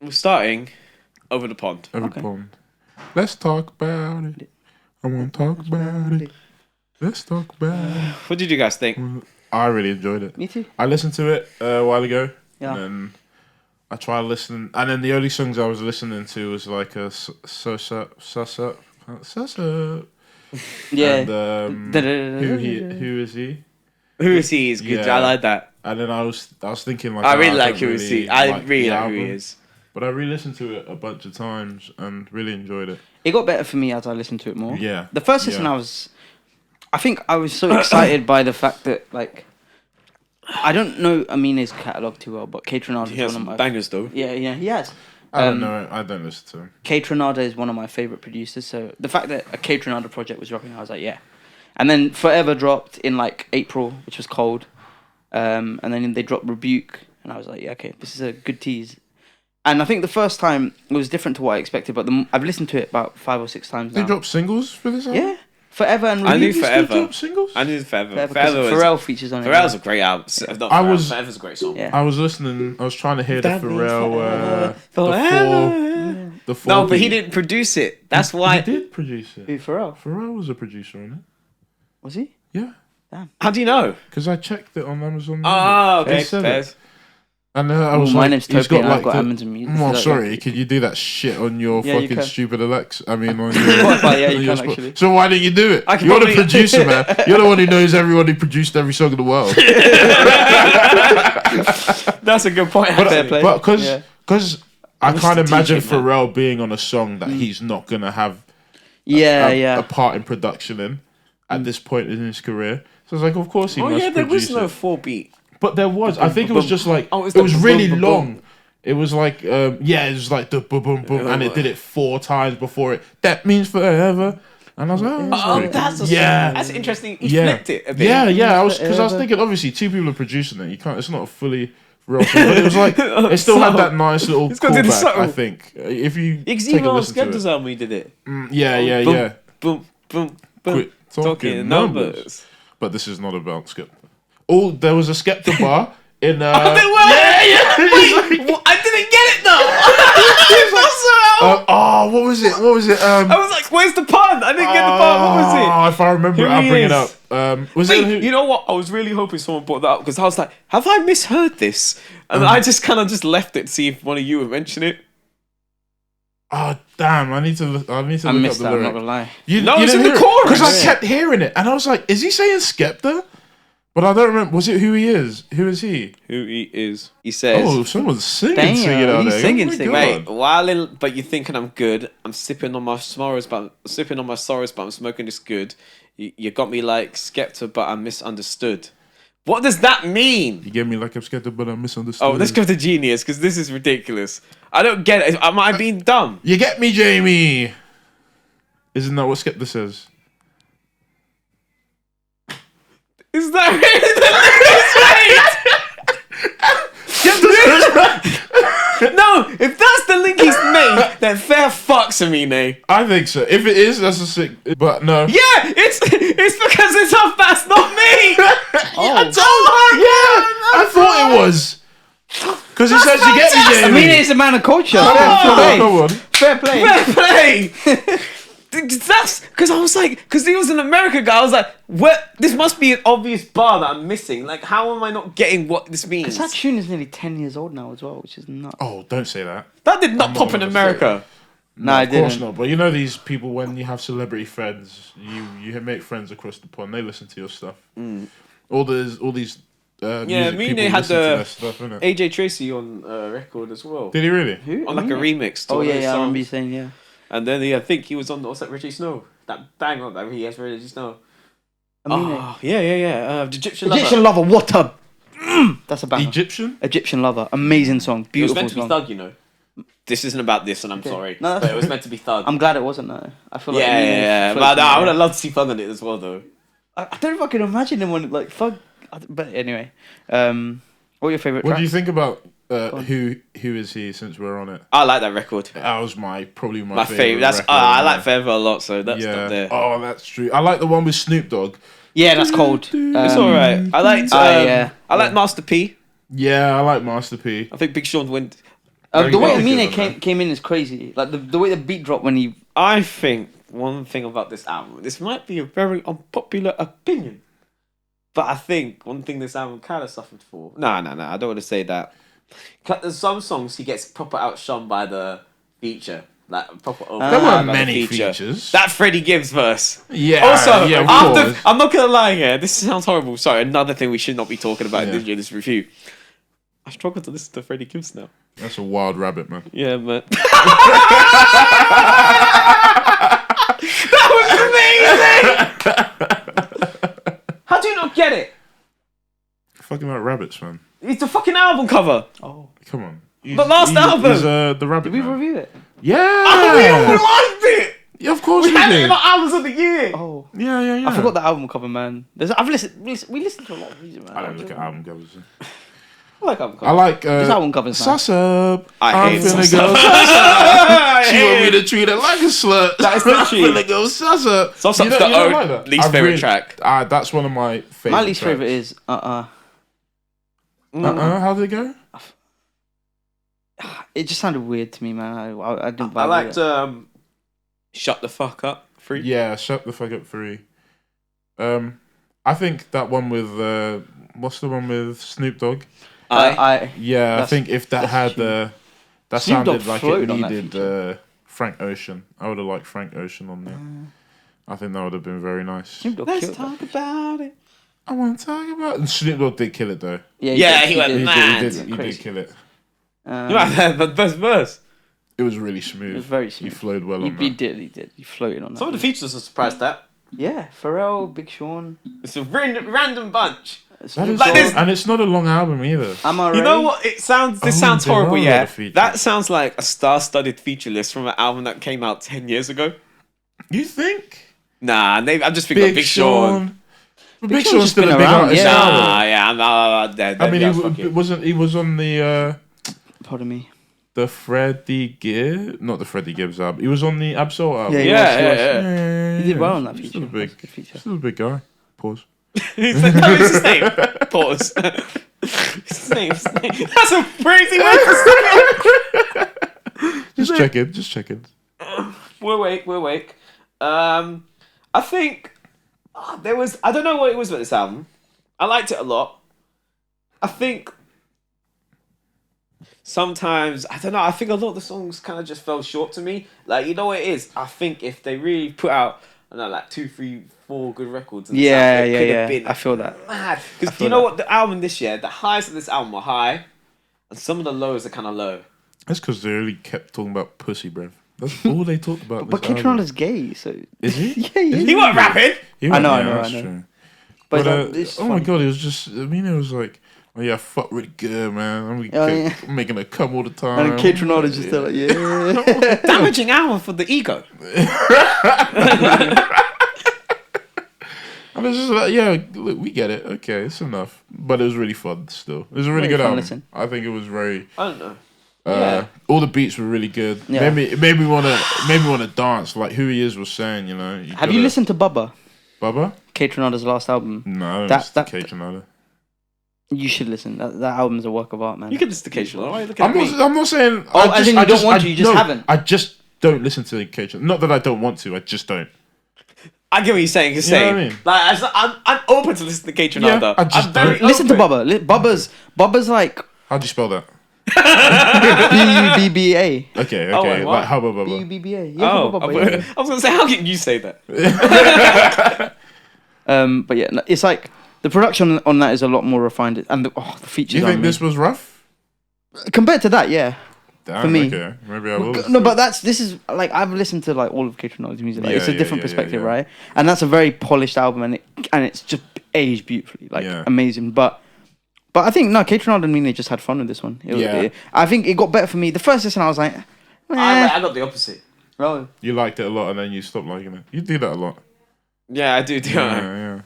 We're starting over the pond. Over the pond. Let's talk about it. I want to talk about it. Let's talk about it. What did you guys think? I really enjoyed it. Me too. I listened to it a while ago. Yeah. And then I tried listening. And then the only songs I was listening to was like a sus up. Yeah. And who is he? Who is he? Is good. Yeah. I like that. And then I was thinking like I really don't like who is he. I really like who he album. is. But I re-listened to it a bunch of times and really enjoyed it. It got better for me as I listened to it more. Yeah. The first listen, I think I was so excited by the fact that, like, I don't know Aminé's catalogue too well, but KAYTRANADA He is has one of my... bangers though. Yeah, he has. I don't know. I don't listen to him. KAYTRANADA is one of my favourite producers, so the fact that a KAYTRANADA project was dropping, I was like, yeah. And then Forever dropped in, like, April, which was cold. And then they dropped Rebuke, and I was like, yeah, okay, this is a good tease. And I think the first time it was different to what I expected, but I've listened to it about 5 or 6 times now. They dropped singles for this album? Yeah. Forever and I Rebuke. knew Forever. Drop singles? I knew Forever. Forever, Pharrell features on it. Pharrell's a great album. Forever's a great song. Yeah. I was listening. I was trying to hear the That means Pharrell. forever. The four. No, but he didn't produce it. That's why. He did produce it. Who, Pharrell? Pharrell was a producer on it. Was he? Yeah, How do you know? because I checked it on Amazon. Oh, okay. They said it. Fairs. And I was my like, name's he's Toby and got I've like got the. Amazon Music. Oh, Like, sorry. Could you do that shit on your Yeah, you fucking can. stupid Alexa? I mean, on your, Spotify, yeah, you on your can actually. So why didn't you do it? I can You're the probably- producer, man. You're the one who knows everyone who produced every song in the world. That's a good point. Fair actually. play. But because I Mr. can't imagine DJ, man. Pharrell being on a song that he's not gonna have a part in production in at this point in his career. So it's like, of course he Oh must yeah, there was produce no it. 4-beat. But there was. I think it was just like Oh, it's it the was boom, really boom, boom. long. It was like it was like the boom boom boom, and it did it 4 times before it. That means forever. And I was like, Oh, that's yeah. interesting. He Yeah. flipped it a bit. Yeah. I was thinking, obviously, 2 people are producing it. You can't. It's not a fully real song, but it was like it still had that nice little It's got to do callback. something. I think if you Because take even a on listen to Skepta's it. album, he did it. Yeah. Boom, boom, boom. Quit Talking numbers. But this is not about Skepta. Oh, there was a Skepta bar in. Wait, I didn't get it though. What was it? I was like, "Where's the pun?" I didn't get the pun. What was it? If I remember Who it, I'll he bring it is. up. Was Wait, it? you know what? I was really hoping someone brought that up because I was like, "Have I misheard this?" And I just kind of just left it to see if one of you would mention it. Oh damn! I need to look up I the missed that, I'm lyric. not gonna lie. No, it's in the chorus. Because I kept hearing it, and I was like, "Is he saying Skepta?" But I don't remember. Was it who he is? Who is he? Who he is? He says, Oh, someone's singing Damn, out he's there. singing, Oh my singing. God. "Wait, but you're thinking I'm good. I'm sipping on my sorrows, but I'm smoking this good. You got me like Skepta, but I'm misunderstood. What does that mean?" You gave me like I'm Skepta, but I misunderstood. Oh, let's go to Genius because this is ridiculous. I don't get it. Am I being dumb? You get me, Jamie. Isn't that what Skepta says? Is that really? No, if that's the link he's made, then fair fucks Aminé. I think so. If it is, that's a sick. But no. Yeah, it's because it's off. That's not me. I thought it was. Because he says you get me, I Jamie. mean, it's a man of culture. Come on. Fair play. Fair play. That's because I was like, because he was an American guy. I was like, what? This must be an obvious bar that I'm missing. Like, how am I not getting what this means? That tune is nearly 10 years old now as well, which is nuts. Oh, don't say that. That did not I'm pop not in gonna America. No, I Of course didn't. not. But you know these people, when you have celebrity friends, you make friends across the pond. They listen to your stuff. All these. Yeah, music Aminé people had listen to their stuff, innit? AJ Tracy on record as well. Did he really? Who? On like a remix. To Oh, one of yeah, his I remember you songs. saying, yeah. And then I think he was on what's that? Richie Snow. That bang on that he has for Richie Snow. Aminé. Oh, yeah. Egyptian Lover. Egyptian Lover, what a... That's a banger. Egyptian? Egyptian Lover, amazing song, It was beautiful meant to be song. Thug, you know. This isn't about this, and I'm sorry. No, but it was meant to be Thug. I'm glad it wasn't though. I feel like yeah. Aminé But floats I me, would have loved to see Thug on it as well, though. I don't know if I can imagine him on like fuck. But anyway, what are your favorite What tracks? do you think about who is he? Since we're on it, I like that record. that was probably my My favorite. That's record I on like there. Forever a lot, so that's up there. Oh, that's true. I like the one with Snoop Dogg. Yeah, that's cold. It's alright. I liked. yeah. I like Master P. Yeah, I like Master P. I think Big Sean went. The way Very Aminé came in is crazy. Like the way the beat dropped when he. I think one thing about this album, this might be a very unpopular opinion, but I think one thing this album kind of suffered for. No, I don't want to say that. There's some songs he gets proper outshone by the feature. Like proper There weren't by the many feature. features. That Freddie Gibbs verse. Yeah. Also, yeah, of after course. I'm not gonna lie here. This sounds horrible. Sorry, another thing we should not be talking about in this review. I struggle to listen to Freddie Gibbs now. That's a wild rabbit, man. Yeah, man. That was amazing. How do you not get it? Fucking like rabbits, man. It's the fucking album cover. Oh. Come on. The last album. He's the rabbit. Did we man. review it? Yeah. Oh, we all liked it. Yeah, of course We we had it did. in our albums of the year. Oh. Yeah. I forgot the album cover, man. We listened to a lot of music, man. I don't look at album covers. I like album I covers. like This album cover's nice. Sus up. I I'm hate finna sus go. up. She want me to treat her like a slut. That is literally- I'm finna go sus up. Sus You Up's don't- the you don't like that? least I've favourite really- track. That's one of my favorite. My least tracks. favorite is How did it go? It just sounded weird to me, man. I didn't. I vibe liked with it. Shut the Fuck Up. Free. Yeah, shut the fuck up 3. I think that one with what's the one with Snoop Dogg? Yeah, I That's- think if that had that Snoop Dogg sounded like it floated on that needed feature. Frank Ocean. I would have liked Frank Ocean on there. I think that would have been very nice. Snoop Dogg Let's killed that. talk about it. I want to talk about. And Snoop Dogg did kill it though. Yeah, he went did. mad. He did Crazy. kill it. You might have the best verse. It was really smooth. It was very He smooth. flowed well He on that. did. He floated on that. Some of the features are surprised at. Yeah, Pharrell, Big Sean. It's a random bunch. That is Like this- and it's not a long album either. Am I right? You know what? It sounds. This Oh, sounds there horrible. are a lot Yeah, of features. that sounds like a star-studded feature list from an album that came out 10 years ago. You think? Nah, I'm just thinking of Big Sean. But Big Sean's Sean's just still a been big around, artist. yeah. Nah, yeah, I'm dead. I mean, he was on the Pardon me. Freddie Gibbs, not the Freddie Gibbs album. He was on the Absol album. Yeah, he Yeah, was. yeah. He did well on that He's feature. Still a big, That's a good feature. still a big guy. Pause. That was his name. Pause. His name. That's a crazy way to say it. Just checking. We're awake. I think there was. I don't know what it was about this album. I liked it a lot. I think sometimes I don't know. I think a lot of the songs kind of just fell short to me. Like, you know what it is? I think if they really put out, I don't know, like 2, 3, 4 good records. And Yeah, it could have yeah. been I feel that. mad. Because feel you know that. what? The album this year, the highs of this album are high, and some of the lows are kind of low. That's because they really kept talking about pussy, bruv. That's all they talked about. But this album. KAYTRANADA's gay, so Is he? yeah. He wasn't rapping. I know, I that's know. true. But But it's oh my funny. god, it was just. I mean, it was like, oh yeah, I fuck really good, man. I'm Oh, yeah. making her come all the time. And KAYTRANADA's just there like, yeah. Damaging album for the ego. And it's just like, yeah, look, we get it. Okay, it's enough. But it was really fun still. It was a really Very good fun album. listen. I think it was very. I don't know. All the beats were really good. Yeah. It made me wanna dance like who he is was saying. You know. Have you listened to Bubba? Bubba? KAYTRANADA's last album. No, I don't That- listen to that- KAYTRANADA. You should listen. That album's a work of art, man. You can listen to K-Shore. Why are you looking at me? I'm not saying. Oh, as in you don't want to, you just haven't. I just don't listen to KAYTRANADA. Not that I don't want to. I just don't. I get what you're saying. You're You know saying, what I mean? like, I'm open to listen to K-Tranada. Yeah, I just I'm very don't. Listen to open. Bubba. Bubba's like How do you spell that? B-U-B-B-A. Okay. Oh, wait, what? Like how about Bubba? B-U-B-B-A. Yeah, Oh, Bubba, yeah. I was gonna say, how can you say that? But yeah, no, it's like the production on that is a lot more refined, and the features. Do you are think this was rough? compared to that? Yeah. Damn, For me. Okay. Maybe I will. No, but this is like I've listened to like all of KAYTRANADA's music. Like, Yeah, it's a yeah, different yeah, perspective, yeah. right? And that's a very polished album, and it's just aged beautifully, like Yeah. amazing. But I think no, KAYTRANADA and Aminé just had fun with this one. Yeah. I think it got better for me. The first listen, I was like, I got the opposite. oh, You liked it a lot and then you stopped liking it. You do that a lot. Yeah, I do. Yeah.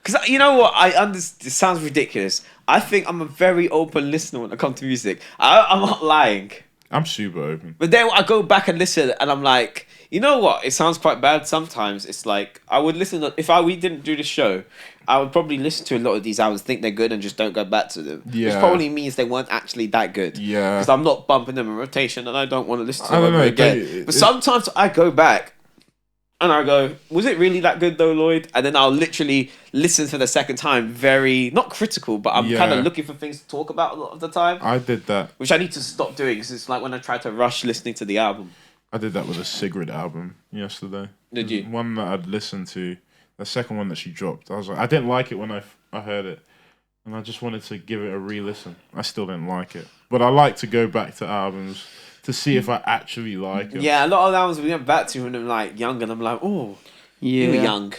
Because you know what? It sounds ridiculous. I think I'm a very open listener when it comes to music. I'm not lying. I'm super open. But then I go back and listen, and I'm like, you know what? It sounds quite bad sometimes. It's like I would listen if we didn't do this show, I would probably listen to a lot of these albums, think they're good, and just don't go back to them. Yeah. Which probably means they weren't actually that good. Yeah. Because I'm not bumping them in rotation, and I don't want to listen to I don't them know, again. But sometimes I go back. And I go, was it really that good though, Lloyd? And then I'll literally listen for the second time, very, not critical, but I'm kind of looking for things to talk about a lot of the time. I did that. Which I need to stop doing, because it's like when I try to rush listening to the album. I did that with a Sigrid album yesterday. Did you? One that I'd listened to, the second one that she dropped. I was like, I didn't like it when I heard it. And I just wanted to give it a re-listen. I still didn't like it. But I like to go back to albums to see if I actually like them. Yeah, a lot of albums we went back to when I'm like young, and I'm like, oh, you were young.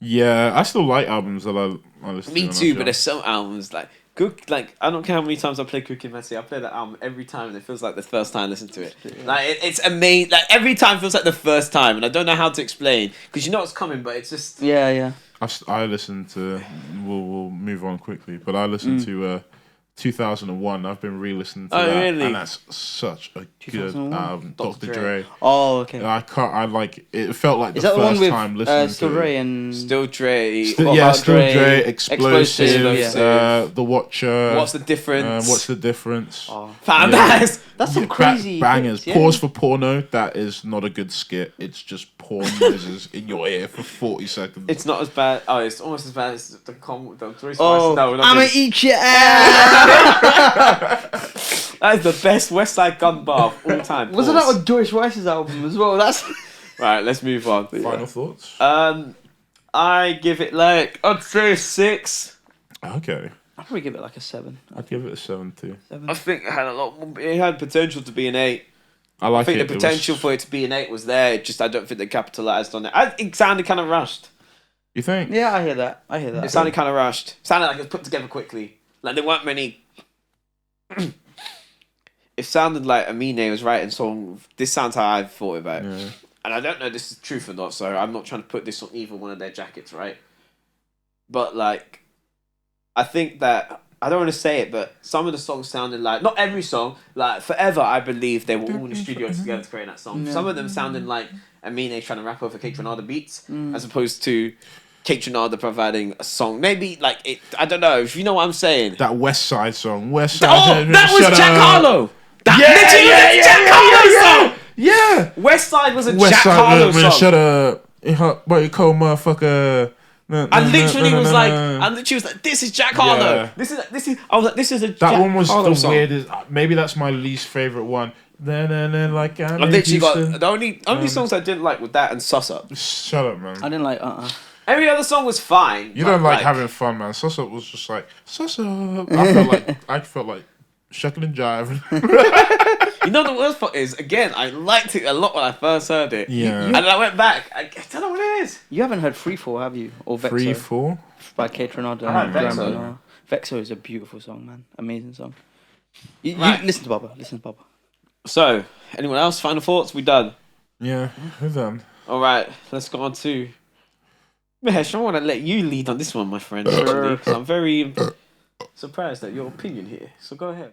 Yeah, I still like albums that I listen to. Me too, but there's some albums like I don't care how many times I play Cookie Messy. I play that album every time, and it feels like the first time I listen to it. Yeah. Like it's amazing. Like every time feels like the first time, and I don't know how to explain because you know it's coming, but it's just yeah. I listened to. We'll move on quickly, but I listened to 2001. I've been re-listening to that, really? and that's such a good album. Dr. Dre. Oh, okay. I like it. Felt like Is the that the one first with time listening Still to Dre it. and Still Dre. Still Dre, Explosive, The Watcher. What's the difference? What's the difference? That's some crazy bangers. hits, yeah. Pause for porno. That is not a good skit. It's just porn noises in your ear for 40 seconds. It's not as bad. Oh, it's almost as bad as the Three Oh, no, I'm gonna eat your ass. That is the best West Side Gun bar of all time. Wasn't that on Joyce Rice's album as well? That's right. Let's move on. Final thoughts? I give it like I'd say a 6. Okay. I'd probably give it like a 7. I'd give it a 7 too. I think it had a lot more. It had potential to be an 8. I think the potential for it to be an 8 was there. It just I don't think they capitalized on it. It sounded kind of rushed. You think? Yeah, I hear that. It sounded kind of rushed. It sounded like it was put together quickly. Like there weren't many. It sounded like Aminé was writing song. This sounds how I thought about it. Yeah. And I don't know if this is truth or not, so I'm not trying to put this on either one of their jackets, right? But like, I think that I don't want to say it, but some of the songs sounded like not every song. Like Forever, I believe they were all in the studio together to create that song. Yeah. Some of them sounded like Aminé trying to rap over KAYTRANADA beats, as opposed to KAYTRANADA providing a song. Maybe like it. I don't know if you know what I'm saying. That West Side song. West Side. Oh, that was Jack Harlow. That literally was Jack Harlow song. Yeah. West Side was a Jack Harlow song. Shut up. What you call motherfucker? I literally was like, this is Jack Harlow. Yeah. This is. I was like, this is a That Jack one was Harlow the song. weirdest. Maybe that's my least favorite one. Like I've literally got the only songs I didn't like with that and Suss Up. Shut up, man. I didn't like Every other song was fine. You don't like having fun, man. Suss Up was just like Suss Up. I felt like shucking and jiving. You know the worst part is, again, I liked it a lot when I first heard it. Yeah. And then I went back. I don't know what it is. You haven't heard Free Fall, have you? Or Vexo? 3-4 by KAYTRANADA. I heard and Vexo. Grandma. Vexo is a beautiful song, man. Amazing song. You listen to Baba. Listen to Baba. So, anyone else? Final thoughts? We done? Yeah, we're done. All right, let's go on to Mehesh. I want to let you lead on this one, my friend. Sure. So I'm very surprised at your opinion here. So go ahead.